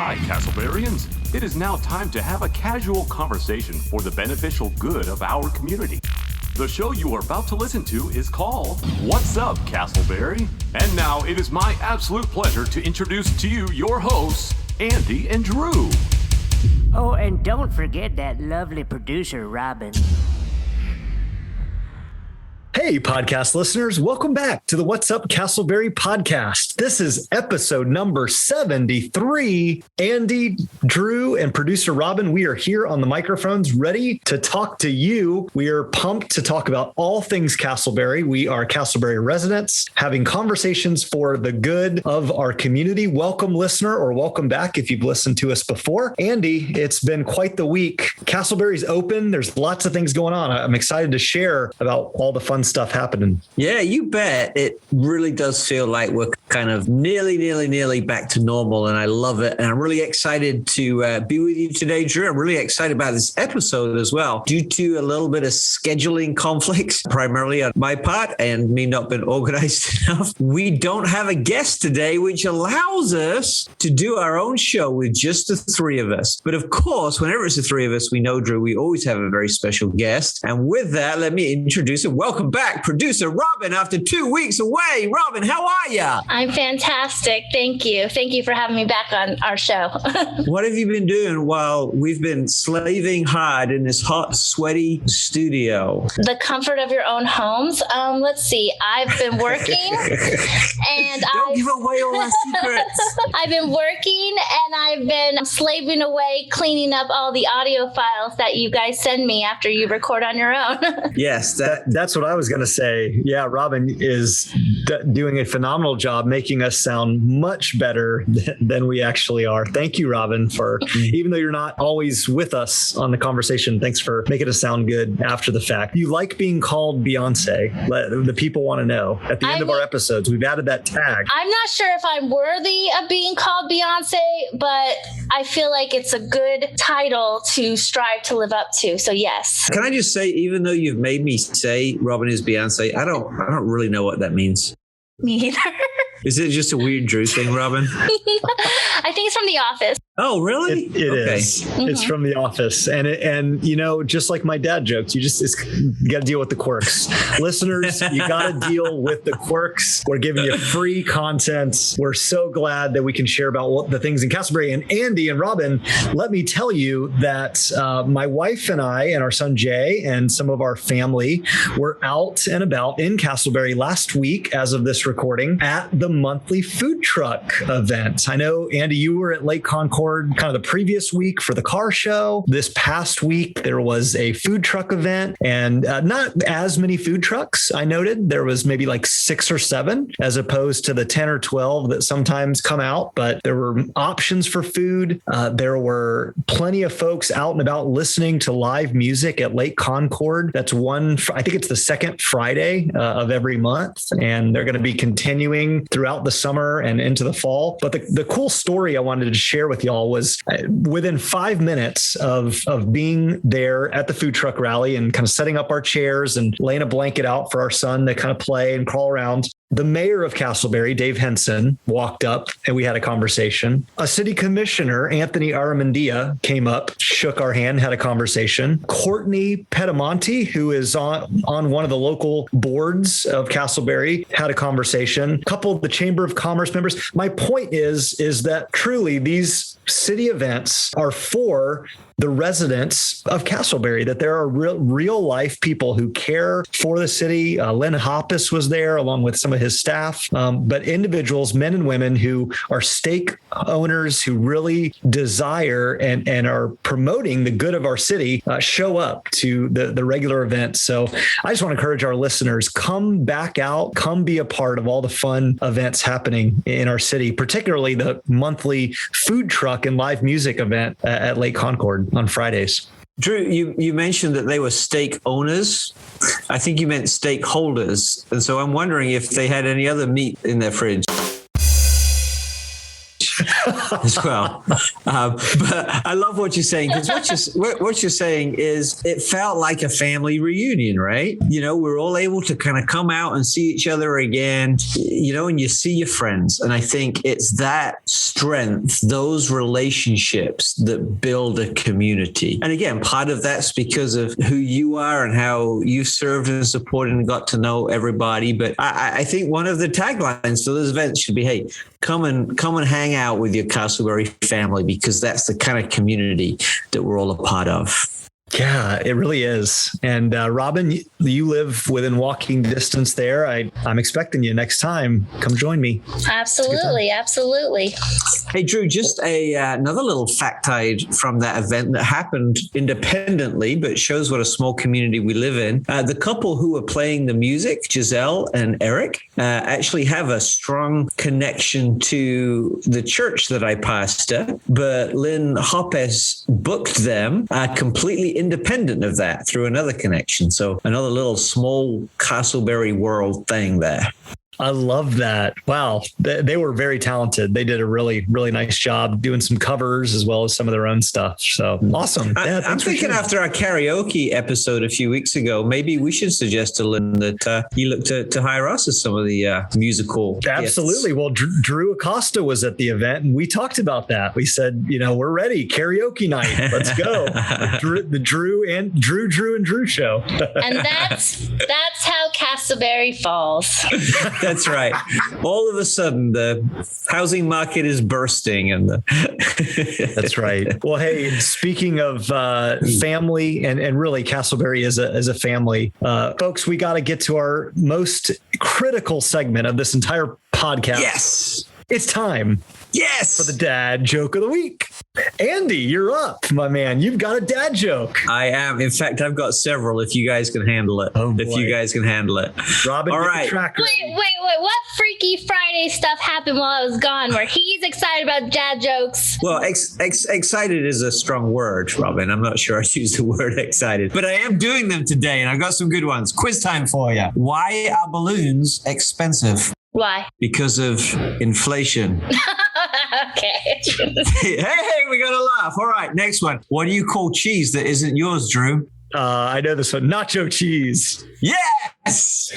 Hi, Castlebarians. It is now time to have a casual conversation for the beneficial good of our community. The show you are about to listen to is called What's Up, Castleberry? And now it is my absolute pleasure to introduce to you your hosts, Andy and Drew. Oh, and don't forget that lovely producer, Robin. Hey, podcast listeners, welcome back to the What's Up Castleberry podcast. This is episode number 73. Andy, Drew, and producer Robin, we are here on the microphones ready to talk to you. We are pumped to talk about all things Castleberry. We are Castleberry residents having conversations for the good of our community. Welcome, listener, or welcome back if you've listened to us before. Andy, it's been quite the week. Castleberry's open. There's lots of things going on. I'm excited to share about all the fun stuff happening. Yeah, you bet. It really does feel like we're kind of nearly back to normal, and I love it. And I'm really excited to be with you today, Drew. I'm really excited about this episode as well. Due to a little bit of scheduling conflicts, primarily on my part, and me not being organized enough, we don't have a guest today, which allows us to do our own show with just the three of us. But of course, whenever it's the three of us, we know, Drew, we always have a very special guest. And with that, let me introduce and welcome back producer Robin after 2 weeks away. Robin, how are you? I'm fantastic. Thank you. Thank you for having me back on our show. What have you been doing while we've been slaving hard in this hot, sweaty studio? The comfort of your own homes. Let's see. I've been working and Don't give away all our secrets. I've been working and I've been slaving away cleaning up all the audio files that you guys send me after you record on your own. Yes, that's what I was going to say. Yeah, Robin is doing a phenomenal job making us sound much better than we actually are. Thank you, Robin, for even though you're not always with us on the conversation, thanks for making us sound good after the fact. You like being called Beyonce. The people want to know. At the end of our episodes, we've added that tag. I'm not sure if I'm worthy of being called Beyonce, but I feel like it's a good title to strive to live up to. So yes. Can I just say, even though you've made me say Robin is Beyonce, I don't really know what that means. Me either. Is it just a weird Drew thing, Robin? I think it's from The Office. Oh, really? It is. Mm-hmm. It's from The Office. And you know, just like my dad jokes, you got to deal with the quirks. Listeners, you got to deal with the quirks. We're giving you free content. We're so glad that we can share about the things in Castleberry. And Andy and Robin, let me tell you that my wife and I and our son Jay and some of our family were out and about in Castleberry last week, as of this recording, at the monthly food truck event. I know, Andy, you were at Lake Concord kind of the previous week for the car show. This past week, there was a food truck event, and not as many food trucks. I noted there was maybe like 6 or 7 as opposed to the 10 or 12 that sometimes come out, but there were options for food. There were plenty of folks out and about listening to live music at Lake Concord. That's I think it's the second Friday of every month, and they're going to be continuing throughout the summer and into the fall. But the cool story I wanted to share with y'all was within 5 minutes of being there at the food truck rally and kind of setting up our chairs and laying a blanket out for our son to kind of play and crawl around, the mayor of Castleberry, Dave Henson, walked up and we had a conversation. A city commissioner, Anthony Aramandia, came up, shook our hand, had a conversation. Courtney Petamonte, who is on one of the local boards of Castleberry, had a conversation. A couple of the Chamber of Commerce members. My point is that truly these city events are for the residents of Castleberry, that there are real life people who care for the city. Lynn Hoppus was there along with some of his staff, but individuals, men and women who are stake owners who really desire and are promoting the good of our city show up to the regular events. So I just want to encourage our listeners, come back out, come be a part of all the fun events happening in our city, particularly the monthly food truck and live music event at Lake Concord on Fridays. Drew, you mentioned that they were stake owners. I think you meant stakeholders. And so I'm wondering if they had any other meat in their fridge. as well. But I love what you're saying, because what you're saying is it felt like a family reunion, right? You know, we're all able to kind of come out and see each other again, you know, and you see your friends. And I think it's that strength, those relationships that build a community. And again, part of that's because of who you are and how you served and supported and got to know everybody. But I think one of the taglines to this event should be, hey, come and hang out with your Castleberry family, because that's the kind of community that we're all a part of. Yeah, it really is. And Robin, you live within walking distance there. I'm expecting you next time. Come join me. Absolutely. Absolutely. Hey, Drew, just another little factoid from that event that happened independently, but shows what a small community we live in. The couple who were playing the music, Giselle and Eric, actually have a strong connection to the church that I pastor, but Lynn Hoppes booked them completely independent of that through another connection. So another little small Castleberry world thing there. I love that. Wow. They were very talented. They did a really, really nice job doing some covers as well as some of their own stuff. So awesome. Yeah, I'm thinking after our karaoke episode a few weeks ago, maybe we should suggest to Lynn that you look to hire us as some of the musical. Absolutely. Gifts. Well, Drew Acosta was at the event and we talked about that. We said, you know, we're ready. Karaoke night. Let's go. the Drew and Drew show. And that's how Castleberry falls. That's right. All of a sudden, the housing market is bursting, and That's right. Well, hey, speaking of family, and really Castleberry is a family, folks, we got to get to our most critical segment of this entire podcast. Yes, it's time. Yes, for the dad joke of the week. Andy, you're up, my man. You've got a dad joke. I am. In fact, I've got several. If you guys can handle it. Oh, if you guys can handle it. Robin, all right. Wait. What freaky Friday stuff happened while I was gone where he's excited about dad jokes? Well, excited is a strong word, Robin. I'm not sure I use the word excited, but I am doing them today, and I've got some good ones. Quiz time for you. Why are balloons expensive? Why? Because of inflation. Okay. Hey, we got to laugh. All right, next one. What do you call cheese that isn't yours, Drew? I know this one. Nacho cheese. Yes!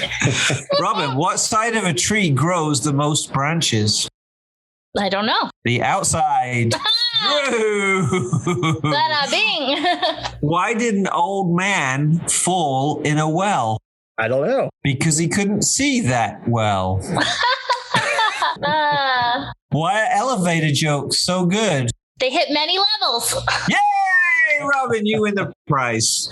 Robin, what side of a tree grows the most branches? I don't know. The outside. Drew! Bada bing. Why did an old man fall in a well? I don't know. Because he couldn't see that well. Why are elevator jokes so good? They hit many levels. Yay, Robin, you win the prize.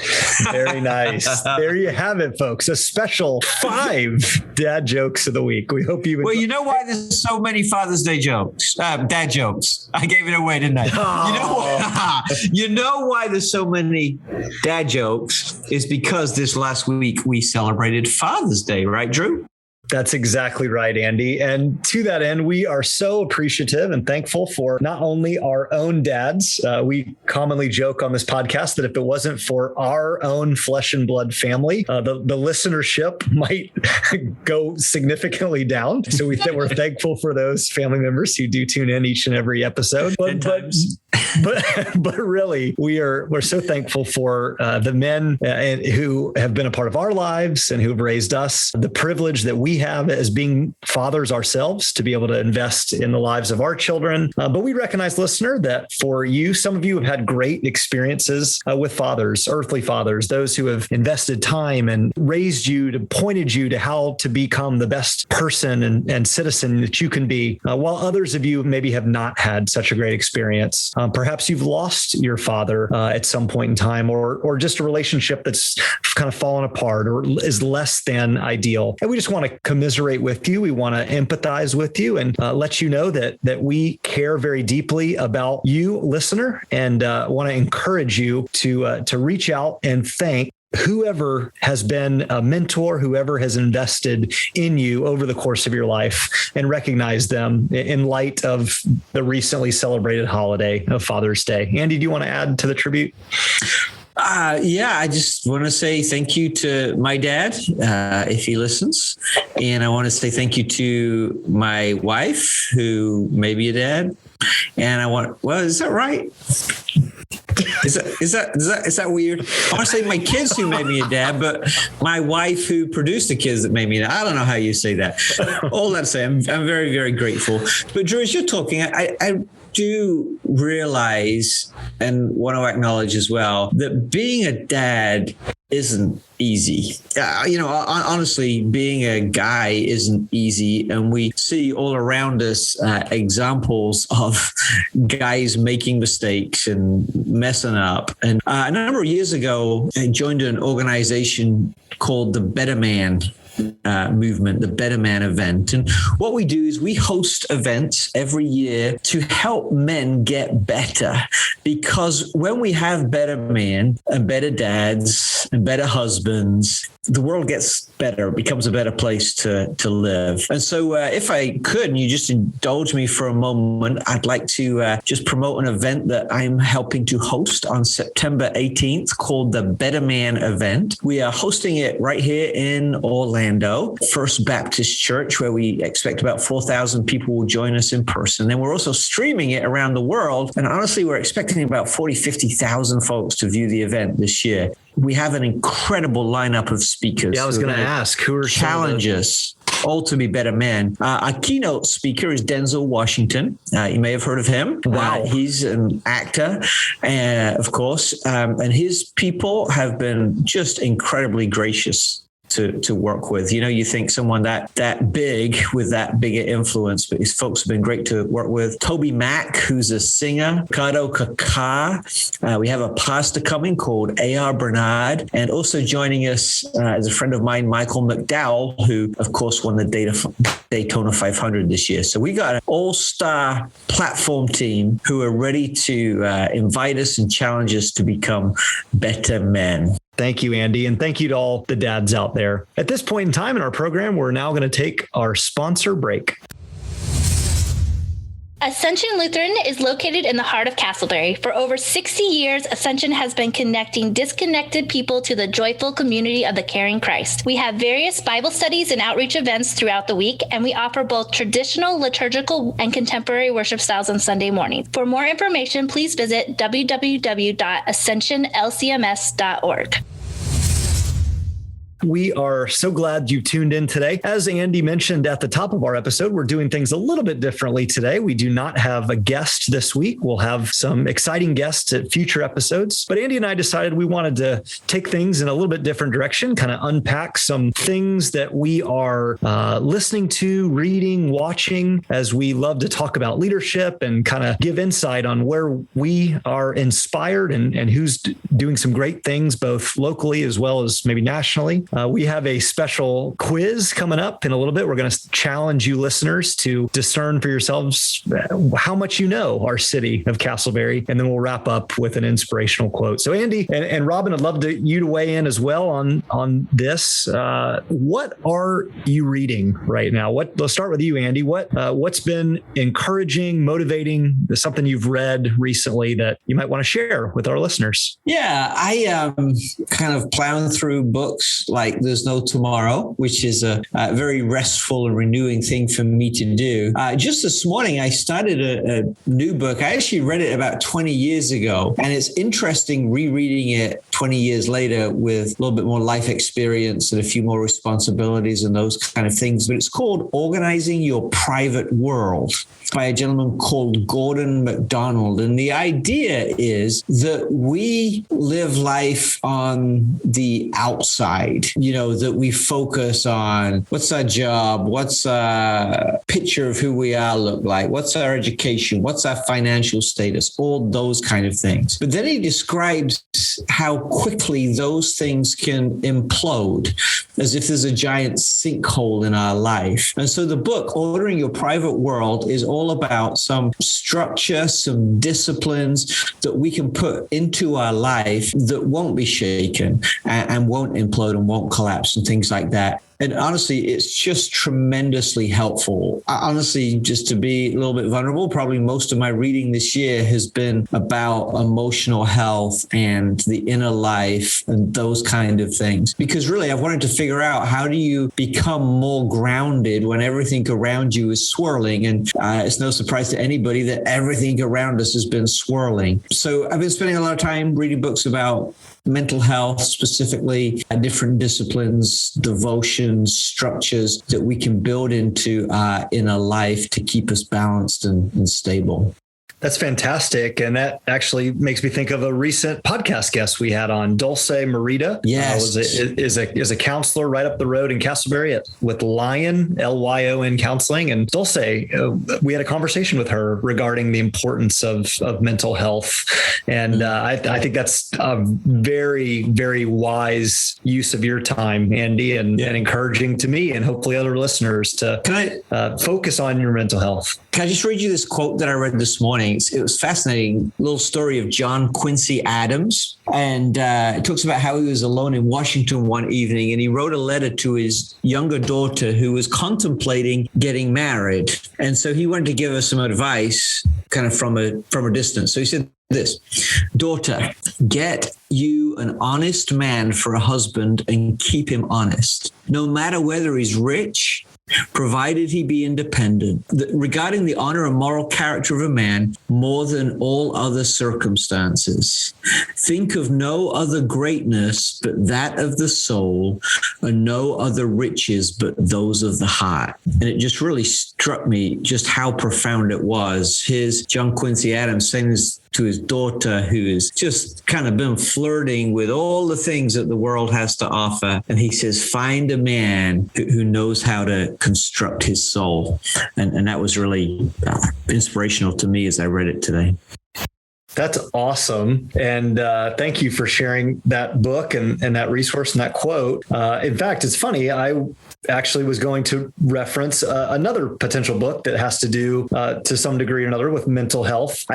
Very nice. There you have it, folks. A special 5 dad jokes of the week. We hope you. Well, you know why there's so many Father's Day jokes, dad jokes. I gave it away, didn't I? Oh. You know why there's so many dad jokes is because this last week we celebrated Father's Day, right, Drew? That's exactly right, Andy. And to that end, we are so appreciative and thankful for not only our own dads. We commonly joke on this podcast that if it wasn't for our own flesh and blood family, the listenership might go significantly down. So we're thankful for those family members who do tune in each and every episode. But really, we're so thankful for the men who have been a part of our lives and who've raised us. The privilege that we have as being fathers ourselves to be able to invest in the lives of our children. But we recognize, listener, that for you, some of you have had great experiences with fathers, earthly fathers, those who have invested time and raised you, pointed you to how to become the best person and citizen that you can be, while others of you maybe have not had such a great experience. Perhaps you've lost your father at some point in time, or just a relationship that's kind of fallen apart or is less than ideal. And we just want to commiserate with you. We want to empathize with you and let you know that we care very deeply about you, listener, and want to encourage you to reach out and thank whoever has been a mentor, whoever has invested in you over the course of your life, and recognize them in light of the recently celebrated holiday of Father's Day. Andy, do you want to add to the tribute? Yeah, I just want to say thank you to my dad, if he listens. And I want to say thank you to my wife, who may be a dad. And I went, well, is that right? Is that weird? Honestly, my kids who made me a dad, but my wife who produced the kids that made me a dad. I don't know how you say that. All that to say, I'm very, very grateful. But Drew, as you're talking, I do realize and want to acknowledge as well that being a dad isn't easy. Honestly, being a guy isn't easy. And we see all around us examples of guys making mistakes and messing up. And a number of years ago, I joined an organization called the Better Man movement, the Better Man event. And what we do is we host events every year to help men get better. Because when we have better men and better dads and better husbands, the world gets better. It becomes a better place to live. And so if I could, and you just indulge me for a moment, I'd like to just promote an event that I'm helping to host on September 18th called the Better Man event. We are hosting it right here in Orlando, First Baptist Church, where we expect about 4,000 people will join us in person. Then we're also streaming it around the world. And honestly, we're expecting about 50,000 folks to view the event this year. We have an incredible lineup of speakers. Yeah, I was going to ask, who are challenges all to be better men. Our keynote speaker is Denzel Washington. You may have heard of him. Wow. He's an actor, of course, and his people have been just incredibly gracious to work with. You think someone that big with that bigger influence, but these folks have been great to work with. Toby Mack, who's a singer, Kado Kaka. We have a pastor coming called A.R. Bernard, and also joining us is a friend of mine, Michael McDowell, who of course won the Daytona 500 this year. So we got an all-star platform team who are ready to invite us and challenge us to become better men. Thank you, Andy. And thank you to all the dads out there. At this point in time in our program, we're now going to take our sponsor break. Ascension Lutheran is located in the heart of Castleberry. For over 60 years, Ascension has been connecting disconnected people to the joyful community of the caring Christ. We have various Bible studies and outreach events throughout the week, and we offer both traditional, liturgical, and contemporary worship styles on Sunday mornings. For more information, please visit www.ascensionlcms.org. We are so glad you tuned in today. As Andy mentioned at the top of our episode, we're doing things a little bit differently today. We do not have a guest this week. We'll have some exciting guests at future episodes. But Andy and I decided we wanted to take things in a little bit different direction, kind of unpack some things that we are listening to, reading, watching, as we love to talk about leadership and kind of give insight on where we are inspired and who's doing some great things, both locally as well as maybe nationally. We have a special quiz coming up in a little bit. We're going to challenge you listeners to discern for yourselves how much you know our city of Castleberry, and then we'll wrap up with an inspirational quote. So Andy and Robin, I'd love you to weigh in as well on this. What are you reading right now? Let's start with you, Andy. What's been encouraging, motivating, something you've read recently that you might want to share with our listeners? Yeah, I am kind of plowing through books like There's No Tomorrow, which is a very restful and renewing thing for me to do. Just this morning, I started a new book. I actually read it about 20 years ago, and it's interesting rereading it 20 years later with a little bit more life experience and a few more responsibilities and those kind of things. But it's called Organizing Your Private World by a gentleman called Gordon MacDonald. And the idea is that we live life on the outside, that we focus on what's our job, what's our picture of who we are look like, what's our education, what's our financial status, all those kind of things. But then he describes how quickly those things can implode, as if there's a giant sinkhole in our life. And so the book, Ordering Your Private World, is all about some structure, some disciplines that we can put into our life that won't be shaken and won't implode and won't collapse and things like that. And honestly, it's just tremendously helpful. Honestly, just to be a little bit vulnerable, probably most of my reading this year has been about emotional health and the inner life and those kind of things. Because really, I've wanted to figure out, how do you become more grounded when everything around you is swirling? And it's no surprise to anybody that everything around us has been swirling. So I've been spending a lot of time reading books about mental health, specifically different disciplines, devotions, structures that we can build into our inner life to keep us balanced and stable. That's fantastic. And that actually makes me think of a recent podcast guest we had on, Dulce Merida. Yes. Is a counselor right up the road in Castleberry with Lyon, Lyon Counseling. And Dulce, we had a conversation with her regarding the importance of mental health. And I think that's a very, very wise use of your time, Andy, and encouraging to me and hopefully other listeners to focus on your mental health. Can I just read you this quote that I read this morning? It was fascinating. Little story of John Quincy Adams. And it talks about how he was alone in Washington one evening and he wrote a letter to his younger daughter who was contemplating getting married. And so he wanted to give her some advice kind of from a distance. So he said this: "Daughter, get you an honest man for a husband and keep him honest, no matter whether he's rich, provided he be independent, regarding the honor and moral character of a man more than all other circumstances. Think of no other greatness but that of the soul, and no other riches but those of the heart." And it just really struck me just how profound it was. John Quincy Adams saying this to his daughter, who has just kind of been flirting with all the things that the world has to offer. And he says, find a man who knows how to construct his soul. And that was really inspirational to me as I read it today. That's awesome. And thank you for sharing that book and that resource and that quote. In fact, it's funny. I actually was going to reference another potential book that has to do to some degree or another with mental health.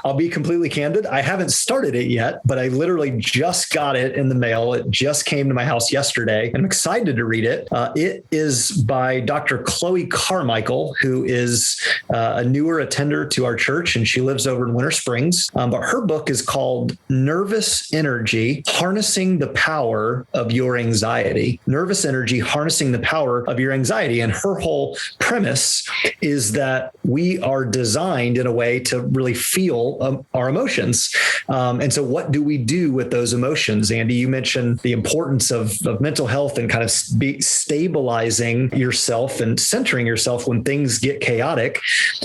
I'll be completely candid. I haven't started it yet, but I literally just got it in the mail. It just came to my house yesterday. I'm excited to read it. It is by Dr. Chloe Carmichael, who is a newer attender to our church, and she lives over in Winter Springs. But her book is called Nervous Energy, Harnessing the Power of Your Anxiety. Nervous Energy, Harnessing the Power of Your Anxiety. And her whole premise is that we are designed in a way to really feel our emotions. And so what do we do with those emotions? Andy, you mentioned the importance of mental health and kind of stabilizing yourself and centering yourself when things get chaotic.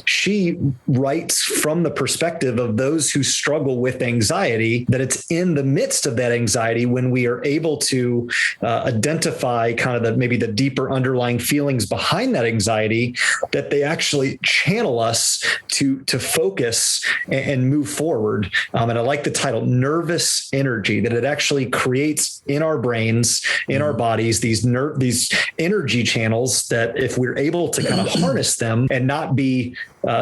She writes from the perspective of those who struggle with anxiety, that it's in the midst of that anxiety when we are able to identify kind of maybe the deeper underlying feelings behind that anxiety, that they actually channel us to focus and move forward. And I like the title, Nervous Energy, that it actually creates in our brains, in our bodies, these energy channels that if we're able to kind of harness them and not be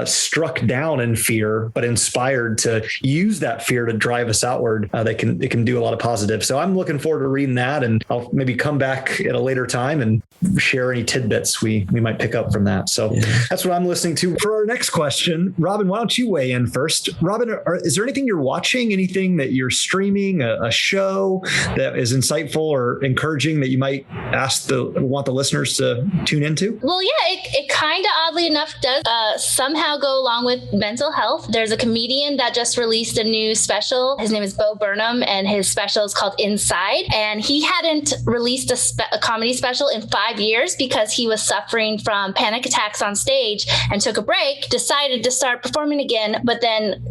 struck down in fear, but inspired to use that fear to drive us outward, it can do a lot of positive. So I'm looking forward to reading that, and I'll maybe come back at a later time and share any tidbits we might pick up from that. So that's what I'm listening to. For our next question, Robin, why don't you weigh in first? Robin, is there anything you're watching, anything that you're streaming, a show that is insightful or encouraging that you might want the listeners to tune into? Well, yeah, it kind of oddly enough does somehow go along with mental health. There's a comedian that just released a new special. His name is Bo Burnham, and his special is called Inside. And he hadn't released a comedy special in 5 years because he was suffering from panic attacks on stage and took a break, decided to start performing again, but then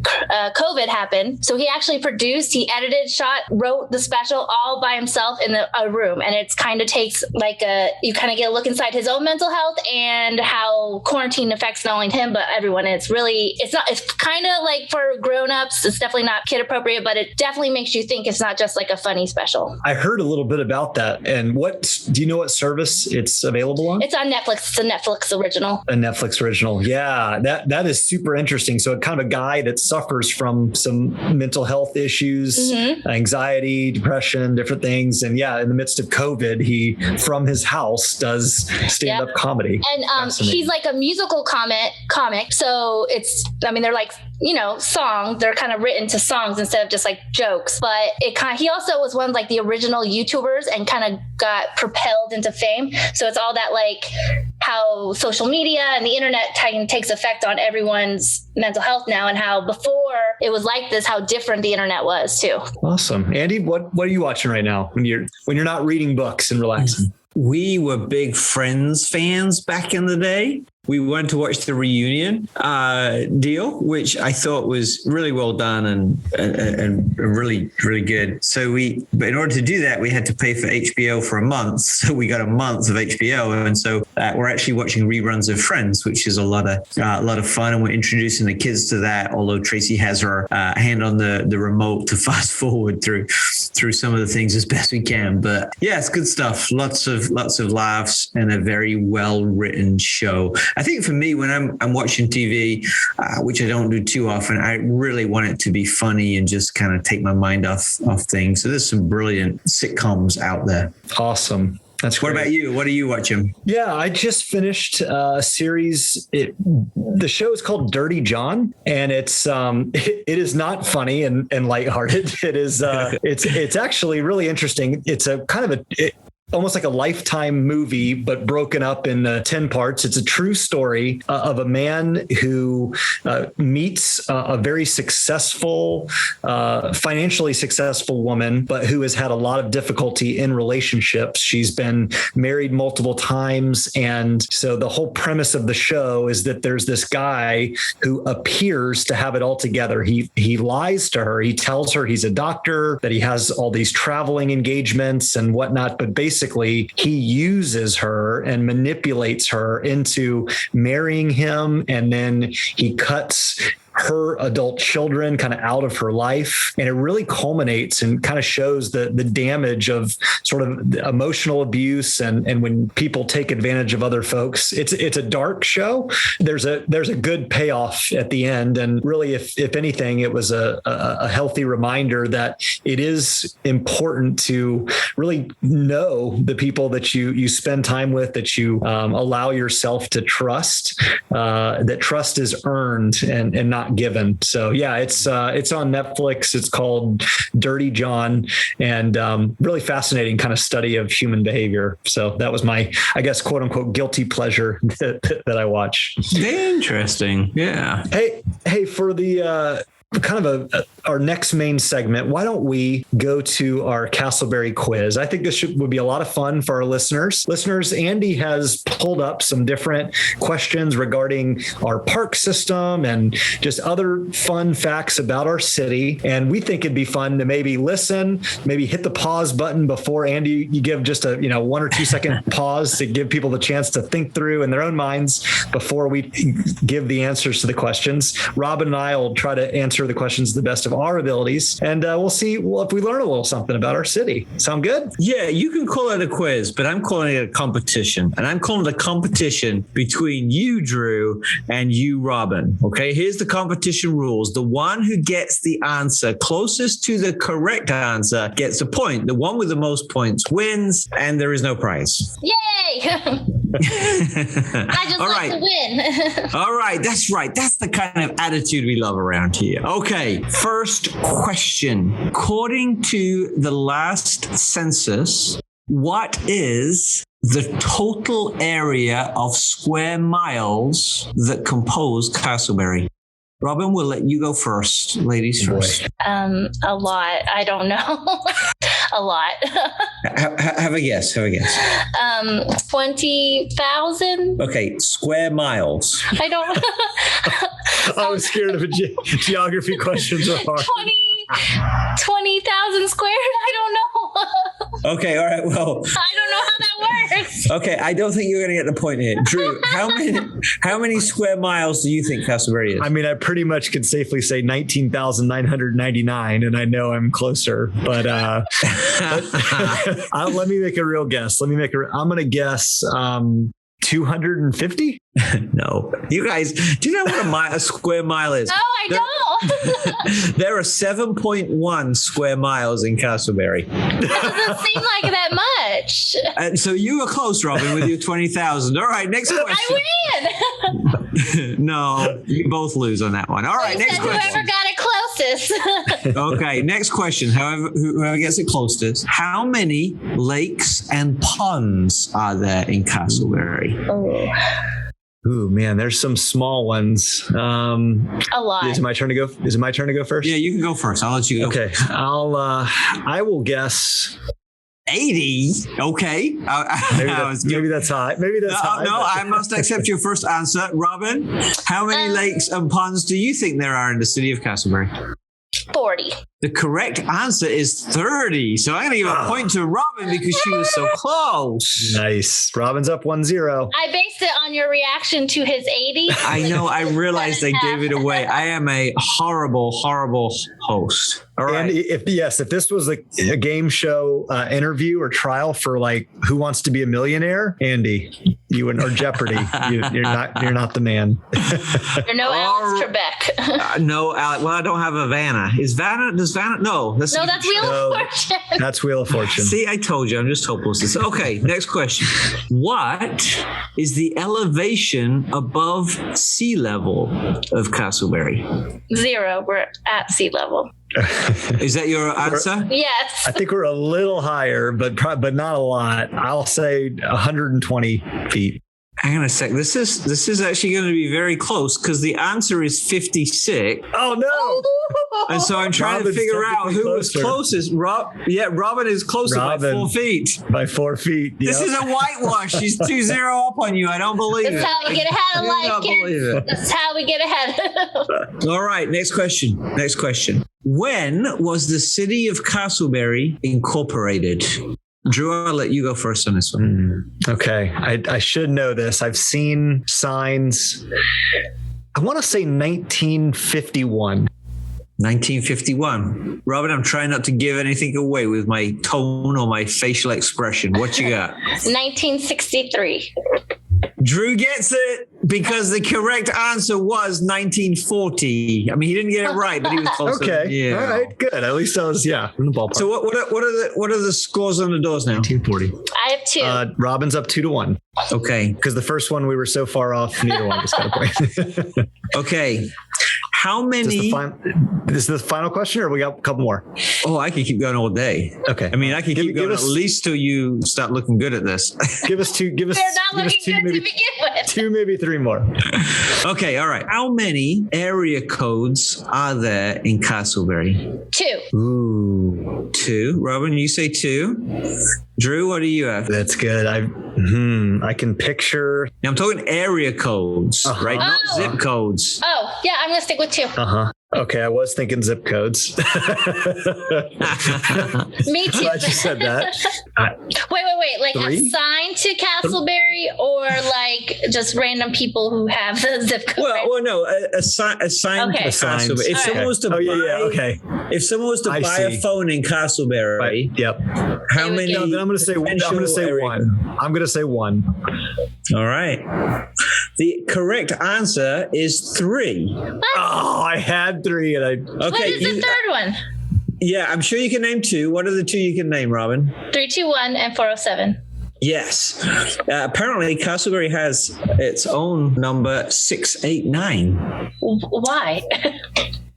COVID happened. So he actually produced, he edited, shot, wrote the special all by himself in a room. And it's kind of takes you kind of get a look inside his own mental health and how quarantine affects not only him, but everyone. It's kind of like for grown-ups. It's definitely not kid appropriate, but it definitely makes you think it's not just like a funny special. I heard a little bit about that. And do you know what service it's available on? It's on Netflix. It's a Netflix original. A Netflix original. Yeah, that is super interesting. So kind of a guy that suffers from some mental health issues, anxiety, depression, different things. And yeah, in the midst of COVID, he, from his house, does stand-up comedy. And he's like a musical comic. So they're like, songs. They're kind of written to songs instead of just like jokes. But he also was one of like the original YouTubers and kind of got propelled into fame. So it's all that like how social media and the internet takes effect on everyone's mental health now, and how before it was like this, how different the internet was too. Awesome. Andy, what are you watching right now when you're not reading books and relaxing? We were big Friends fans back in the day. We went to watch the reunion deal, which I thought was really well done and really, really good. So but in order to do that, we had to pay for HBO for a month. So we got a month of HBO. And so we're actually watching reruns of Friends, which is a lot of fun. And we're introducing the kids to that, although Tracy has her hand on the remote to fast forward through some of the things as best we can. But yeah, it's good stuff. Lots of laughs and a very well written show. I think for me, when I'm watching TV, which I don't do too often, I really want it to be funny and just kind of take my mind off things. So there's some brilliant sitcoms out there. Awesome. That's great. What about you? What are you watching? Yeah, I just finished a series. The show is called Dirty John, and it is not funny and lighthearted. It is it's actually really interesting. It's a kind of almost like a Lifetime movie, but broken up in 10 parts. It's a true story of a man who meets a very successful, financially successful woman, but who has had a lot of difficulty in relationships. She's been married multiple times. And so the whole premise of the show is that there's this guy who appears to have it all together. He lies to her. He tells her he's a doctor, that he has all these traveling engagements and whatnot, but basically he uses her and manipulates her into marrying him, and then he cuts her adult children kind of out of her life. And it really culminates and kind of shows the damage of sort of the emotional abuse and when people take advantage of other folks. It's a dark show. There's a good payoff at the end. And really, if anything, it was a healthy reminder that it is important to really know the people that you spend time with, that you allow yourself to trust, that trust is earned and not given. So yeah, it's on Netflix. It's called Dirty John, and really fascinating kind of study of human behavior. So that was my, I guess, quote unquote, guilty pleasure that I watch. Interesting. Yeah. Hey, for the kind of our next main segment, why don't we go to our Castleberry quiz? I think this would be a lot of fun for our listeners. Andy has pulled up some different questions regarding our park system and just other fun facts about our city. And we think it'd be fun to maybe listen, maybe hit the pause button before Andy, you give just a 1 or 2 second pause to give people the chance to think through in their own minds before we give the answers to the questions. Robin and I will try to answer the questions to the best of our abilities, and we'll see if we learn a little something about our city. Sound good? Yeah, you can call it a quiz, but I'm calling it a competition, and I'm calling it a competition between you, Drew, and you, Robin. Okay, here's the competition rules. The one who gets the answer closest to the correct answer gets a point. The one with the most points wins, and there is no prize. Yay! I just like to win. All right. That's right. That's the kind of attitude we love around here. Okay. First question. According to the last census, what is the total area of square miles that compose Castleberry? Robin, we'll let you go first. Ladies first. A lot. I don't know. A lot. Have a guess. 20,000. Okay, square miles. I don't. I was scared of geography questions are hard. 20,000 squared. I don't know. Okay, all right. Well, I don't know how that works. Okay, I don't think you're going to get the point here. Drew, how many square miles do you think Castleberry is? I mean, I pretty much could safely say 19,999, and I know I'm closer, but let me make a real guess. I'm going to guess 250? No. You guys, do you know what a square mile is? No, I don't. There are 7.1 square miles in Castleberry. That doesn't seem like that much. And so you were close, Robin, with your 20,000. All right, next question. I win. No, you both lose on that one. All right, next question. Whoever got it closest. Okay, next question. Whoever gets it closest. How many lakes and ponds are there in Castleberry? Oh, Ooh, man, there's some small ones. a lot. Is it my turn to go first? Yeah, you can go first. I'll let you go. Okay. I will guess 80. Okay. Maybe that's high. High. No, I must accept your first answer. Robin, how many lakes and ponds do you think there are in the city of Castleberry? 40. The correct answer is 30. So I'm going to give a point to Robin because she was so close. Nice. Robin's up 1-0. I based it on your reaction to his 80. I know. I realized I gave it away. I am a horrible, horrible host. All right. And if this was a game show interview or trial for like Who Wants to Be a Millionaire, Andy, or Jeopardy, you're not the man. You're no Alex Trebek. No, Alex. Well, I don't have a Vanna. Does Vanna? No, that's Wheel of Fortune. That's Wheel of Fortune. See, I told you, I'm just hopeless. Okay, next question. What is the elevation above sea level of Castleberry? 0. We're at sea level. Is that your answer? Yes. I think we're a little higher, but not a lot. I'll say 120 feet. Hang on a sec. This is actually going to be very close because the answer is 56. Oh no! And so I'm trying to figure out who was closest. Robin is closer by 4 feet. By 4 feet. Yep. This is a whitewash. She's 2-0 up on you. I don't believe it. That's how we get ahead of life, kids. That's how we get ahead. All right. Next question. When was the city of Castleberry incorporated? Drew, I'll let you go first on this one. Okay. I should know this. I've seen signs. I want to say 1951. 1951. Robin, I'm trying not to give anything away with my tone or my facial expression. What you got? 1963. Drew gets it because the correct answer was 1940. I mean, he didn't get it right, but he was close. Okay. Yeah. All right. Good. At least I was, in the ballpark. So what are the scores on the doors now? 1940. I have 2. Robin's up 2-1. Okay. Because the first one we were so far off, neither one of us got a point. Okay. How many? This is the final question, or we got a couple more? Oh, I can keep going all day. Okay. I mean, I can keep going at least till you start looking good at this. Give us two. They're not looking good to begin with. 2, maybe 3 more. Okay. All right. How many area codes are there in Castleberry? 2. Ooh, 2. Robin, you say 2. Drew, what do you have? That's good. I can picture. Now I'm talking area codes, right? Not zip codes. Oh, yeah, I'm going to stick with 2. Okay, I was thinking zip codes. Me too. Glad you said that. Wait. Like 3? assigned to Castleberry or like just random people who have the zip code? Well, no, assigned to Castleberry. If someone was to if someone was to buy a phone in Castleberry, right. Yep. How many? No, then I'm going to say 1. I'm going to say 1. All right. The correct answer is 3. What? Oh, I had 3, and What is the third one? Yeah, I'm sure you can name 2. What are the 2 you can name, Robin? 321 and 407. Yes. Apparently, Castleberry has its own number 689. Why?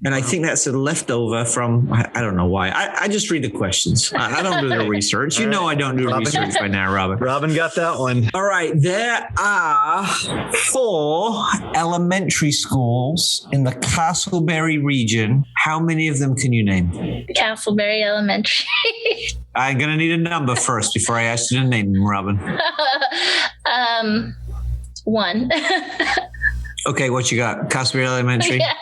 And I think that's a leftover from, I don't know why. I just read the questions. I don't do the research. You know I don't do research by now, Robin. Robin got that one. All right. There are 4 elementary schools in the Castleberry region. How many of them can you name? Castleberry Elementary. I'm going to need a number first before I ask you to name them, Robin. 1. Okay, what you got? Castleberry Elementary? Yeah.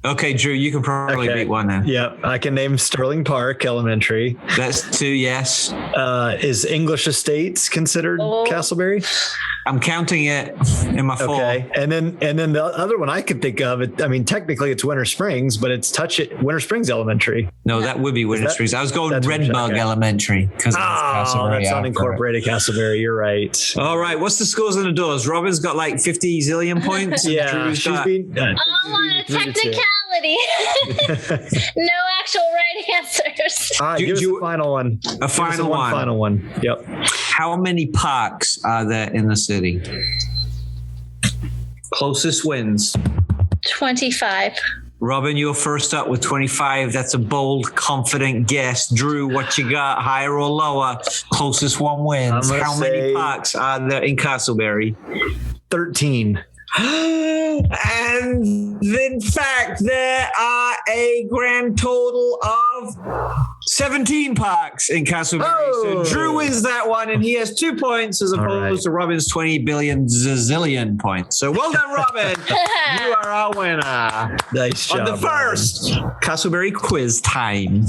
Okay, Drew, you can probably beat one now. Yep, I can name Sterling Park Elementary. That's 2, yes. Is English Estates considered Castleberry? I'm counting it in my phone. Okay, and then the other one I could think of, technically it's Winter Springs, but it's Winter Springs Elementary. No, that would be Winter Springs. I was going Redbug Elementary because that's unincorporated Castleberry. You're right. All right, what's the scores on the doors? Robin's got like 50 zillion points. Yeah, she's been. All on a technicality. No actual right answers. All right, give us a final one. A final one. Final one. Yep. How many parks are there in the city? Closest wins. 25. Robin, you're first up with 25. That's a bold, confident guess. Drew, what you got? Higher or lower? Closest one wins. How many parks are there in Castleberry? 13. And in fact, there are a grand total of 17 parks in Castleberry. Oh. So Drew wins that one, and he has 2 points as opposed to Robin's 20 billion zillion points. So well done, Robin. You are our winner. Nice job. On the first Castleberry quiz time.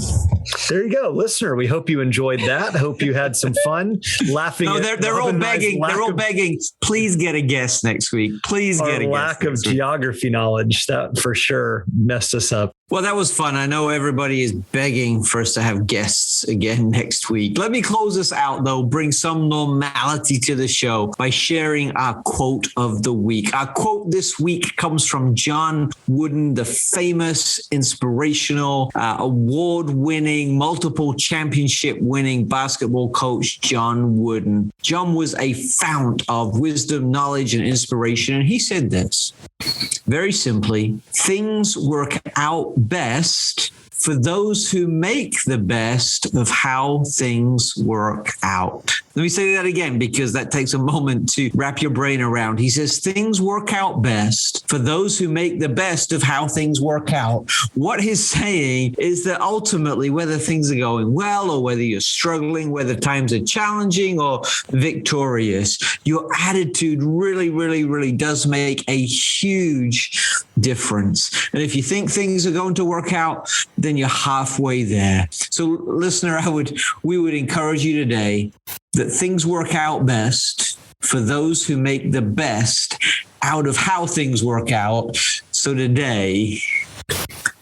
There you go, listener. We hope you enjoyed that. Hope you had some fun laughing. No, they're all begging. They're all begging. Please get a guest next week. Please get a guest. Lack of geography knowledge, that for sure messed us up. Well, that was fun. I know everybody is begging for us to have guests again next week. Let me close this out, though, bring some normality to the show by sharing our quote of the week. Our quote this week comes from John Wooden, the famous, inspirational, award-winning, multiple championship-winning basketball coach, John Wooden. John was a fount of wisdom, knowledge, and inspiration, and he said this. Very simply, things work out best for those who make the best of how things work out. Let me say that again, because that takes a moment to wrap your brain around. He says, things work out best for those who make the best of how things work out. What he's saying is that ultimately, whether things are going well or whether you're struggling, whether times are challenging or victorious, your attitude really, really, really does make a huge difference. And if you think things are going to work out, then you're halfway there. So, listener, we would encourage you today that things work out best for those who make the best out of how things work out. So today,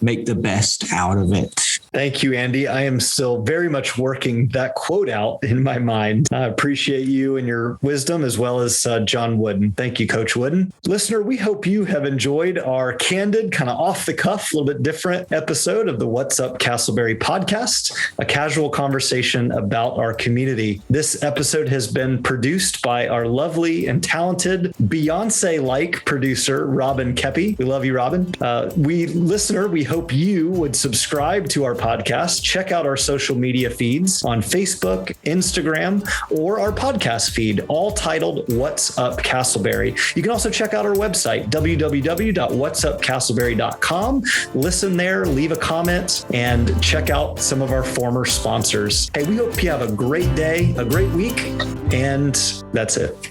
make the best out of it. Thank you, Andy. I am still very much working that quote out in my mind. I appreciate you and your wisdom, as well as John Wooden. Thank you, Coach Wooden. Listener, we hope you have enjoyed our candid, kind of off the cuff, a little bit different episode of the What's Up Castleberry podcast, a casual conversation about our community. This episode has been produced by our lovely and talented Beyonce-like producer, Robin Kepi. We love you, Robin. We hope you would subscribe to our podcast. Check out our social media feeds on Facebook, Instagram, or our podcast feed, all titled What's Up Castleberry. You can also check out our website, www.whatsupcastleberry.com. Listen there, leave a comment, and check out some of our former sponsors. Hey, we hope you have a great day, a great week, and that's it.